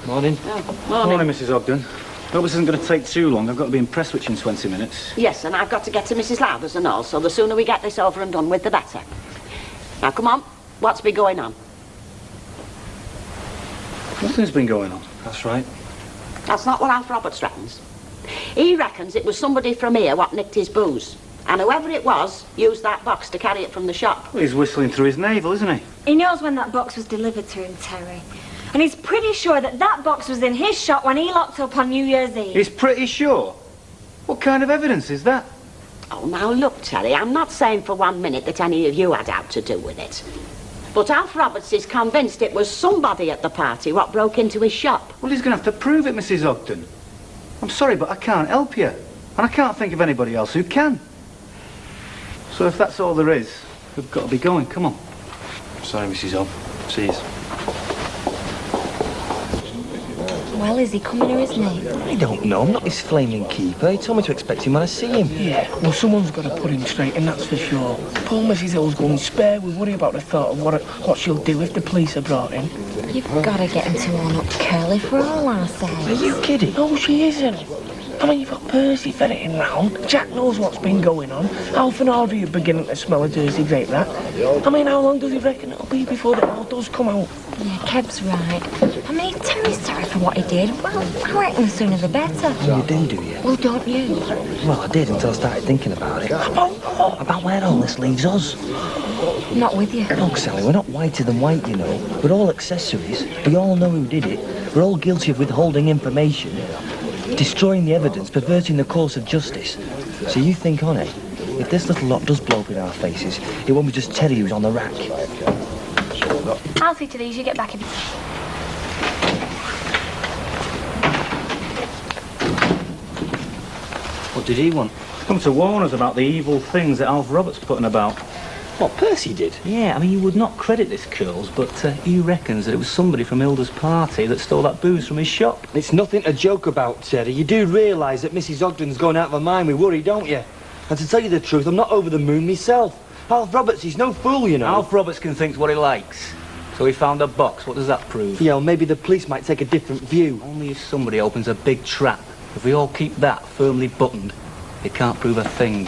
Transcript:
Morning. Oh, morning. Morning, Mrs. Ogden. Hope this isn't going to take too long. I've got to be in Prestwich in 20 minutes. Yes, and I've got to get to Mrs. Lowther's and all, so the sooner we get this over and done with, the better. Now, come on. What's been going on? Nothing's been going on. That's right. That's not what Alf Roberts reckons. He reckons it was somebody from here what nicked his booze. And whoever it was used that box to carry it from the shop. Well, he's whistling through his navel, isn't he? He knows when that box was delivered to him, Terry. And he's pretty sure that that box was in his shop when he locked up on New Year's Eve. He's pretty sure? What kind of evidence is that? Oh, now look, Terry, I'm not saying for 1 minute that any of you had out to do with it. But Alf Roberts is convinced it was somebody at the party what broke into his shop. Well, he's going to have to prove it, Mrs. Ogden. I'm sorry, but I can't help you. And I can't think of anybody else who can. So if that's all there is, we've got to be going. Come on. Sorry, Mrs. Ogden. See you. Well, is he coming or isn't he? I don't know. I'm not his flaming keeper. He told me to expect him when I see him. Yeah, well, someone's got to put him straight, and that's for sure. Poor Mrs. Hill's going spare. We worry about the thought of what she'll do if the police are brought in. You've got to get him to own up, Curly, for all our sakes. Are you kidding? No, she isn't. I mean, you've got Percy ferreting round. Jack knows what's been going on. Alf and Audrey are beginning to smell a dirty grape rat. I mean, how long does he reckon it'll be before the all does come out? Yeah, Kev's right. I mean, Terry's sorry for what he did. Well, I reckon the sooner the better. You do you? Well, don't you? Well, I did until I started thinking about it. About what? About where all this leaves us. Not with you. Look, Sally, we're not whiter than white, you know. We're all accessories. We all know who did it. We're all guilty of withholding information, destroying the evidence, perverting the course of justice. So you think on it. If this little lot does blow up in our faces, it won't be just Teddy who's on the rack. I'll see to these. You get back in. What did he want? He's come to warn us about the evil things that Alf Roberts putting about. What, Percy did? Yeah, I mean, you would not credit this, Curls, but he reckons that it was somebody from Hilda's party that stole that booze from his shop. It's nothing to joke about, Teddy. You do realise that Mrs. Ogden's going out of her mind with worry, don't you? And to tell you the truth, I'm not over the moon myself. Alf Roberts, he's no fool, you know. Alf Roberts can think what he likes. So he found a box. What does that prove? Yeah, well, maybe the police might take a different view. Only if somebody opens a big trap. If we all keep that firmly buttoned, it can't prove a thing.